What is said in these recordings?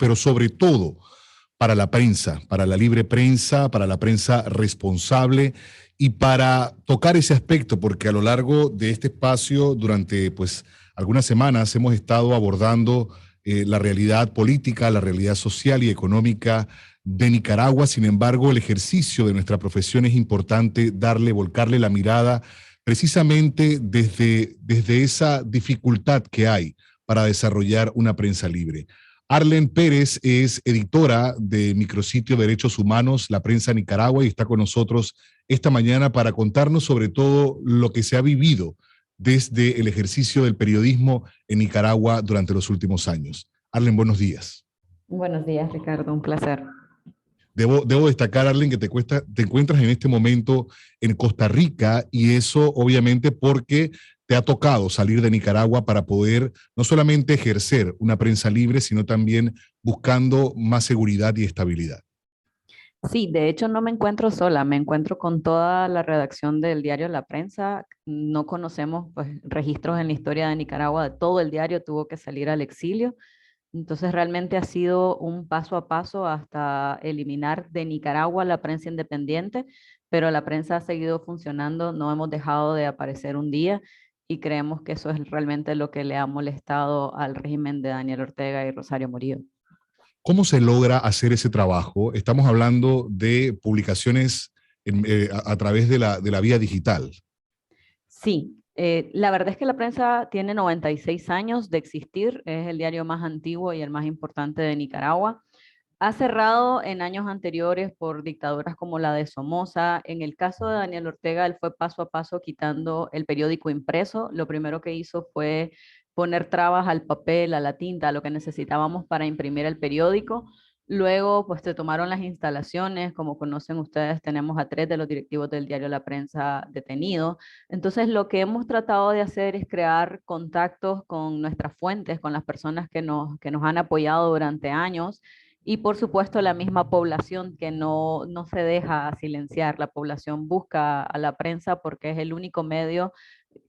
pero sobre todo para la prensa, para la libre prensa, para la prensa responsable y para tocar ese aspecto, porque a lo largo de este espacio, durante pues algunas semanas, hemos estado abordando la realidad política, la realidad social y económica de Nicaragua. Sin embargo, el ejercicio de nuestra profesión es importante volcarle la mirada precisamente desde esa dificultad que hay para desarrollar una prensa libre. Arlen Pérez es editora de micrositio Derechos Humanos, La Prensa Nicaragua, y está con nosotros esta mañana para contarnos sobre todo lo que se ha vivido desde el ejercicio del periodismo en Nicaragua durante los últimos años. Arlen, buenos días. Buenos días, Ricardo, un placer. Debo destacar, Arlen, que te encuentras en este momento en Costa Rica, y eso obviamente porque te ha tocado salir de Nicaragua para poder no solamente ejercer una prensa libre, sino también buscando más seguridad y estabilidad. Sí, de hecho no me encuentro sola, me encuentro con toda la redacción del diario La Prensa. No conocemos pues, registros en la historia de Nicaragua, de todo el diario tuvo que salir al exilio. Entonces realmente ha sido un paso a paso hasta eliminar de Nicaragua la prensa independiente, pero la prensa ha seguido funcionando, no hemos dejado de aparecer un día y creemos que eso es realmente lo que le ha molestado al régimen de Daniel Ortega y Rosario Murillo. ¿Cómo se logra hacer ese trabajo? Estamos hablando de publicaciones a través de la vía digital. Sí, la verdad es que la prensa tiene 96 años de existir, es el diario más antiguo y el más importante de Nicaragua. Ha cerrado en años anteriores por dictaduras como la de Somoza. En el caso de Daniel Ortega, él fue paso a paso quitando el periódico impreso. Lo primero que hizo fue poner trabas al papel, a la tinta, a lo que necesitábamos para imprimir el periódico. Luego, pues se tomaron las instalaciones. Como conocen ustedes, tenemos a 3 de los directivos del diario La Prensa detenidos. Entonces, lo que hemos tratado de hacer es crear contactos con nuestras fuentes, con las personas que nos han apoyado durante años y por supuesto la misma población que no se deja silenciar. La población busca a la prensa porque es el único medio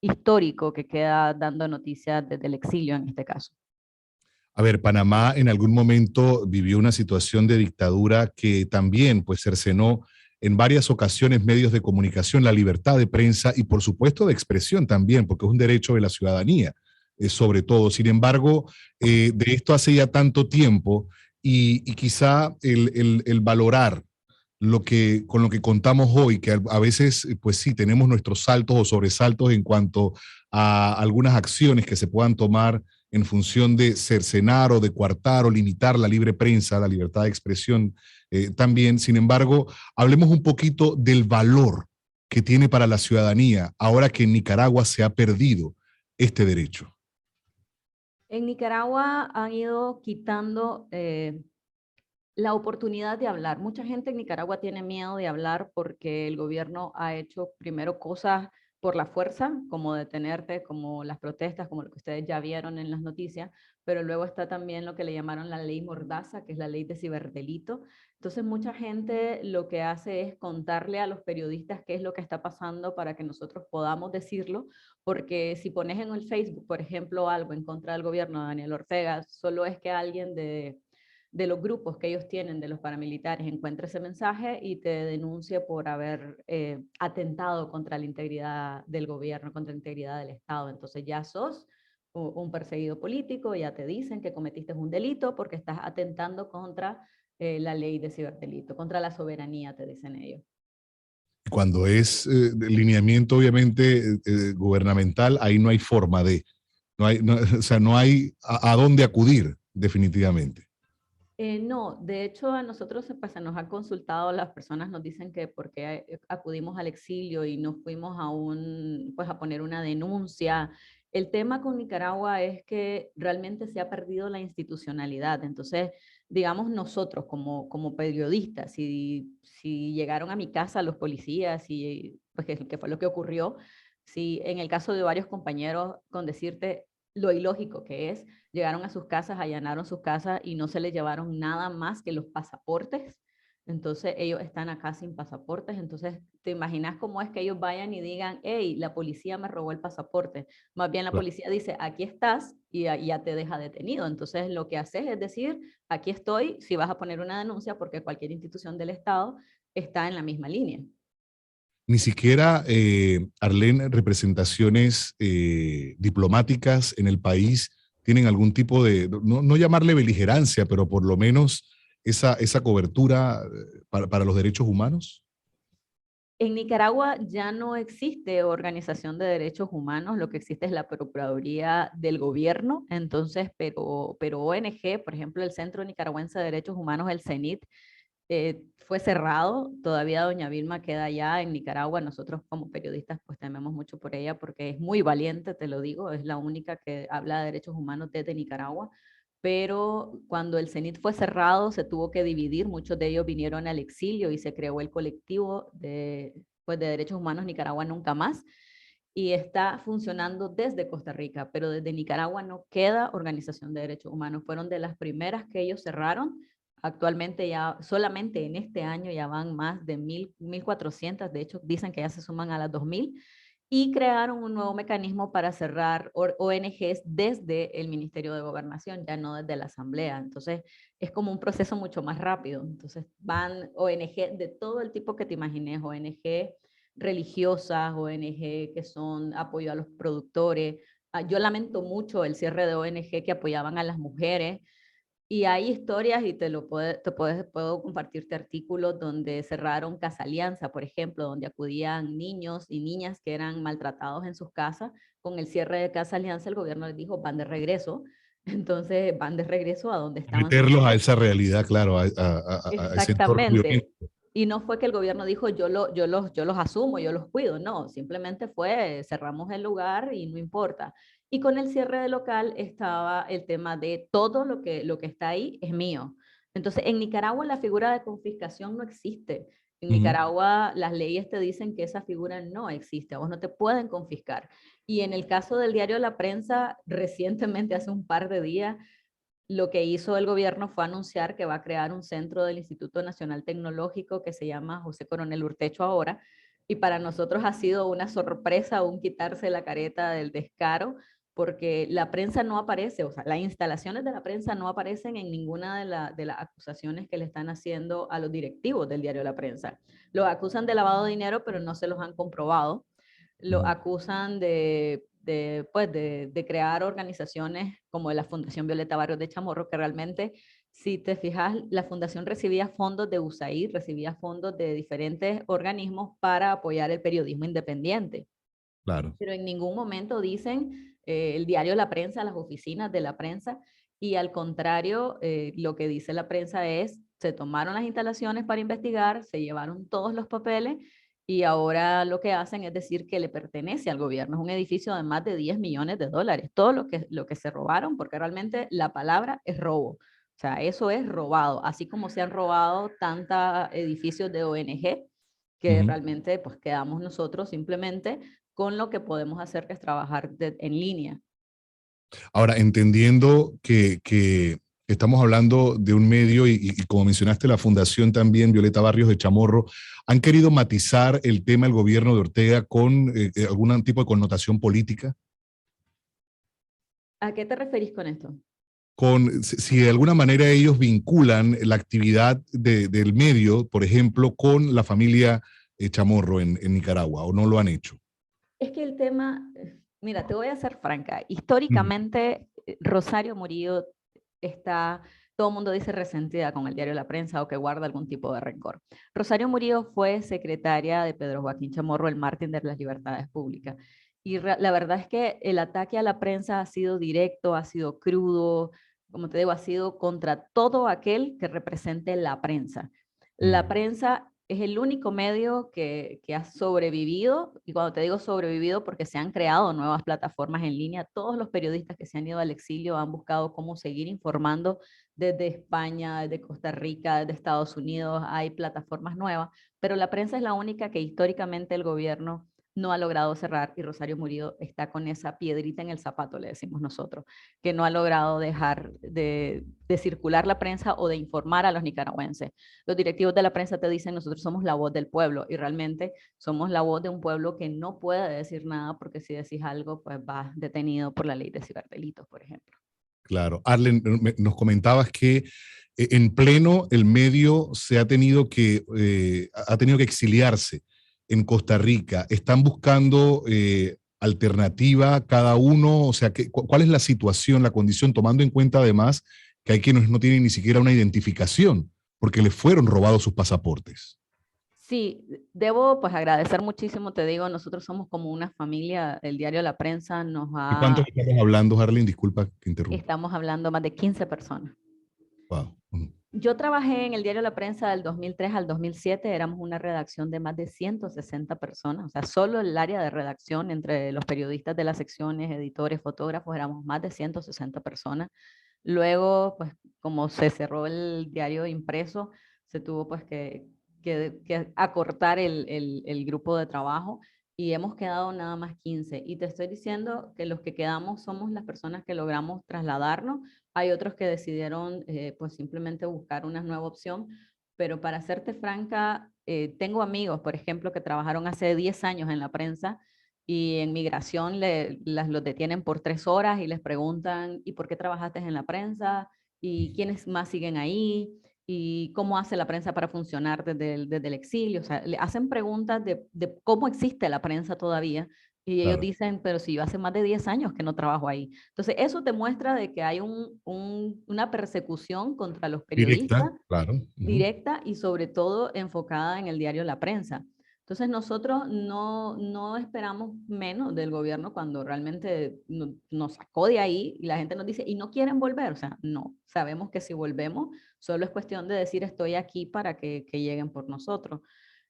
histórico que queda dando noticias desde el exilio en este caso. A ver, Panamá en algún momento vivió una situación de dictadura que también pues cercenó en varias ocasiones medios de comunicación, la libertad de prensa y por supuesto de expresión también, porque es un derecho de la ciudadanía, sobre todo. Sin embargo, de esto hace ya tanto tiempo y quizá el valorar con lo que contamos hoy, que a veces, pues sí, tenemos nuestros saltos o sobresaltos en cuanto a algunas acciones que se puedan tomar en función de cercenar o de coartar o limitar la libre prensa, la libertad de expresión también. Sin embargo, hablemos un poquito del valor que tiene para la ciudadanía ahora que en Nicaragua se ha perdido este derecho. En Nicaragua han ido quitando la oportunidad de hablar. Mucha gente en Nicaragua tiene miedo de hablar porque el gobierno ha hecho primero cosas por la fuerza, como detenerte, como las protestas, como lo que ustedes ya vieron en las noticias, pero luego está también lo que le llamaron la ley Mordaza, que es la ley de ciberdelito. Entonces mucha gente lo que hace es contarle a los periodistas qué es lo que está pasando para que nosotros podamos decirlo, porque si pones en el Facebook, por ejemplo, algo en contra del gobierno de Daniel Ortega, solo es que alguien de los grupos que ellos tienen, de los paramilitares, encuentre ese mensaje y te denuncie por haber atentado contra la integridad del gobierno, contra la integridad del Estado. Entonces ya sos un perseguido político, ya te dicen que cometiste un delito porque estás atentando contra la ley de ciberdelito, contra la soberanía, te dicen ellos. Cuando es lineamiento, obviamente, gubernamental, ahí no hay forma de, o sea, no hay a dónde acudir, definitivamente. No, de hecho a nosotros pues, se nos ha consultado, las personas nos dicen que por qué acudimos al exilio y no fuimos pues, a poner una denuncia. El tema con Nicaragua es que realmente se ha perdido la institucionalidad. Entonces, digamos nosotros como periodistas, si llegaron a mi casa los policías, y, pues, que fue lo que ocurrió, si en el caso de varios compañeros, con decirte lo ilógico que es, llegaron a sus casas, allanaron sus casas y no se les llevaron nada más que los pasaportes. Entonces ellos están acá sin pasaportes, entonces te imaginas cómo es que ellos vayan y digan, hey, la policía me robó el pasaporte. Más bien la Claro. policía dice, aquí estás y ya te deja detenido. Entonces lo que haces es decir, aquí estoy, si vas a poner una denuncia, porque cualquier institución del Estado está en la misma línea. Ni siquiera, Arlene, representaciones diplomáticas en el país tienen algún tipo de, no llamarle beligerancia, pero por lo menos esa cobertura para los derechos humanos. En Nicaragua ya no existe organización de derechos humanos, lo que existe es la Procuraduría del Gobierno, entonces, pero ONG, por ejemplo, el Centro Nicaragüense de Derechos Humanos, el CENIT, fue cerrado, todavía doña Vilma queda allá en Nicaragua, nosotros como periodistas pues tememos mucho por ella porque es muy valiente, te lo digo, es la única que habla de derechos humanos desde Nicaragua, pero cuando el CENIT fue cerrado se tuvo que dividir, muchos de ellos vinieron al exilio y se creó el colectivo pues, de derechos humanos Nicaragua Nunca Más, y está funcionando desde Costa Rica, pero desde Nicaragua no queda organización de derechos humanos, fueron de las primeras que ellos cerraron. Actualmente ya, solamente en este año ya van más de 1,400, de hecho dicen que ya se suman a las 2,000, y crearon un nuevo mecanismo para cerrar ONGs desde el Ministerio de Gobernación, ya no desde la Asamblea. Entonces es como un proceso mucho más rápido. Entonces van ONG de todo el tipo que te imagines, ONG religiosas, ONG que son apoyo a los productores. Yo lamento mucho el cierre de ONG que apoyaban a las mujeres, y hay historias, y puedo compartirte artículos donde cerraron Casa Alianza, por ejemplo, donde acudían niños y niñas que eran maltratados en sus casas. Con el cierre de Casa Alianza, el gobierno les dijo, van de regreso. Entonces, van de regreso a donde estaban sus Meterlos a hijos. esa realidad, claro, a ese entorno Exactamente. violento. Y no fue que el gobierno dijo, yo los asumo, yo los cuido. No, simplemente fue, cerramos el lugar y no importa. Y con el cierre del local estaba el tema de todo lo que está ahí es mío. Entonces, en Nicaragua la figura de confiscación no existe. En Ujú. Nicaragua las leyes te dicen que esa figura no existe, a vos no te pueden confiscar. Y en el caso del diario La Prensa, recientemente, hace un par de días, lo que hizo el gobierno fue anunciar que va a crear un centro del Instituto Nacional Tecnológico que se llama José Coronel Urtecho ahora, y para nosotros ha sido una sorpresa, un quitarse la careta del descaro, porque la prensa no aparece, o sea, las instalaciones de la prensa no aparecen en ninguna de las acusaciones que le están haciendo a los directivos del diario La Prensa. Los acusan de lavado de dinero, pero no se los han comprobado. Lo Ujú. acusan de crear organizaciones como la Fundación Violeta Barrios de Chamorro, que realmente, si te fijas, la fundación recibía fondos de USAID, recibía fondos de diferentes organismos para apoyar el periodismo independiente, Claro. pero en ningún momento dicen el diario La Prensa, las oficinas de la prensa, y al contrario, lo que dice la prensa es, se tomaron las instalaciones para investigar, se llevaron todos los papeles, y ahora lo que hacen es decir que le pertenece al gobierno. Es un edificio de más de 10 millones de dólares, todo lo que se robaron, porque realmente la palabra es robo. O sea, eso es robado, así como se han robado tantos edificios de ONG, que Ujú. realmente pues quedamos nosotros simplemente con lo que podemos hacer, que es trabajar en línea. Ahora, entendiendo que estamos hablando de un medio y como mencionaste, la fundación también, Violeta Barrios de Chamorro, ¿han querido matizar el tema del gobierno de Ortega con algún tipo de connotación política? ¿A qué te referís con esto? Si de alguna manera ellos vinculan la actividad del medio, por ejemplo, con la familia Chamorro en Nicaragua, o no lo han hecho. Es que el tema, mira, te voy a ser franca, Ujú. históricamente Rosario Murillo está, todo el mundo dice resentida con el diario La Prensa o que guarda algún tipo de rencor. Rosario Murillo fue secretaria de Pedro Joaquín Chamorro, el mártir de las libertades públicas. Y la verdad es que el ataque a la prensa ha sido directo, ha sido crudo, como te digo, ha sido contra todo aquel que represente la prensa. La Mm. prensa es el único medio que ha sobrevivido, y cuando te digo sobrevivido, porque se han creado nuevas plataformas en línea, todos los periodistas que se han ido al exilio han buscado cómo seguir informando desde España, desde Costa Rica, desde Estados Unidos, hay plataformas nuevas, pero la prensa es la única que históricamente el gobierno no ha logrado cerrar y Rosario Murillo está con esa piedrita en el zapato, le decimos nosotros, que no ha logrado dejar de circular la prensa o de informar a los nicaragüenses. Los directivos de la prensa te dicen, nosotros somos la voz del pueblo y realmente somos la voz de un pueblo que no puede decir nada porque si decís algo, pues vas detenido por la ley de ciberdelitos, por ejemplo. Claro. Arlen, nos comentabas que en pleno el medio se ha tenido que exiliarse en Costa Rica. ¿Están buscando alternativa cada uno? O sea, ¿cuál es la situación, la condición, tomando en cuenta además que hay quienes no tienen ni siquiera una identificación porque les fueron robados sus pasaportes? Sí, debo pues agradecer muchísimo, te digo, nosotros somos como una familia, el diario La Prensa ¿Y cuántos estamos hablando, Arlen? Disculpa que interrumpa. estamos hablando más de 15 personas. Wow. Yo trabajé en el diario La Prensa del 2003 al 2007, éramos una redacción de más de 160 personas, o sea, solo el área de redacción entre los periodistas de las secciones, editores, fotógrafos, éramos más de 160 personas. Luego, pues como se cerró el diario impreso, se tuvo pues que acortar el grupo de trabajo y hemos quedado nada más 15. Y te estoy diciendo que los que quedamos somos las personas que logramos trasladarnos. Hay otros que decidieron pues simplemente buscar una nueva opción, pero para serte franca, tengo amigos, por ejemplo, que trabajaron hace 10 años en la prensa y en migración los detienen por 3 horas y les preguntan, ¿y por qué trabajaste en la prensa? ¿Y quiénes más siguen ahí? ¿Y cómo hace la prensa para funcionar desde el exilio? O sea, le hacen preguntas de cómo existe la prensa todavía y ellos Claro. dicen, pero si yo hace más de 10 años que no trabajo ahí. Entonces, eso te muestra de que hay una persecución contra los Directa, periodistas claro. directa y sobre todo enfocada en el diario La Prensa. Entonces nosotros no esperamos menos del gobierno cuando realmente nos sacó de ahí y la gente nos dice, ¿y no quieren volver? O sea, no, sabemos que si volvemos, solo es cuestión de decir estoy aquí para que lleguen por nosotros.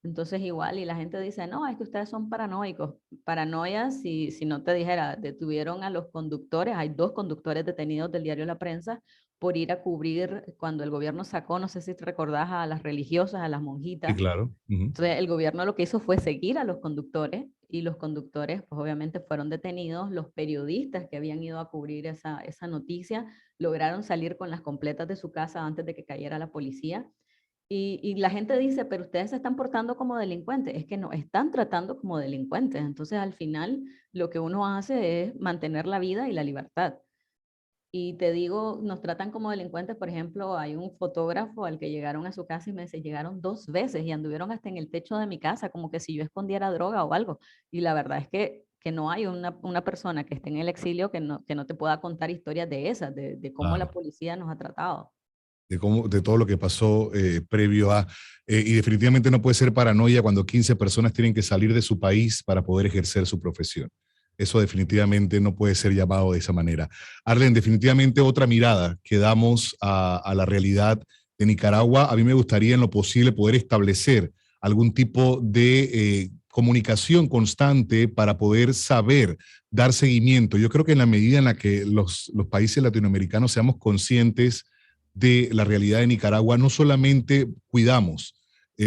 Entonces igual, y la gente dice, no, es que ustedes son paranoicos. Paranoia, si no te dijera, detuvieron a los conductores, hay 2 conductores detenidos del diario La Prensa por ir a cubrir cuando el gobierno sacó, no sé si te recordás, a las religiosas, a las Sí, monjitas. claro. Entonces el gobierno lo que hizo fue seguir a los conductores y los conductores pues obviamente fueron detenidos. Los periodistas que habían ido a cubrir esa noticia lograron salir con las completas de su casa antes de que cayera la policía. Y la gente dice, pero ustedes se están portando como delincuentes. Es que no, están tratando como delincuentes. Entonces, al final, lo que uno hace es mantener la vida y la libertad. Y te digo, nos tratan como delincuentes. Por ejemplo, hay un fotógrafo al que llegaron a su casa y me dice, llegaron 2 veces y anduvieron hasta en el techo de mi casa, como que si yo escondiera droga o algo. Y la verdad es que no hay una persona que esté en el exilio que no te pueda contar historias de esas, de cómo la Claro. policía nos ha tratado. De todo lo que pasó previo a, y definitivamente no puede ser paranoia cuando 15 personas tienen que salir de su país para poder ejercer su profesión. Eso definitivamente no puede ser llamado de esa manera. Arlen, definitivamente otra mirada que damos a la realidad de Nicaragua. A mí me gustaría en lo posible poder establecer algún tipo de comunicación constante para poder saber, dar seguimiento. Yo creo que en la medida en la que los países latinoamericanos seamos conscientes de la realidad de Nicaragua, no solamente cuidamos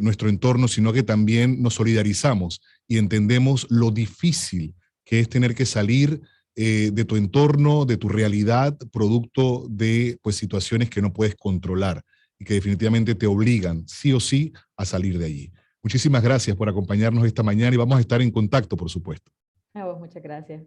nuestro entorno, sino que también nos solidarizamos y entendemos lo difícil que es tener que salir de tu entorno, de tu realidad, producto de pues, situaciones que no puedes controlar y que definitivamente te obligan sí o sí a salir de allí. Muchísimas gracias por acompañarnos esta mañana y vamos a estar en contacto, por supuesto. A vos, muchas gracias.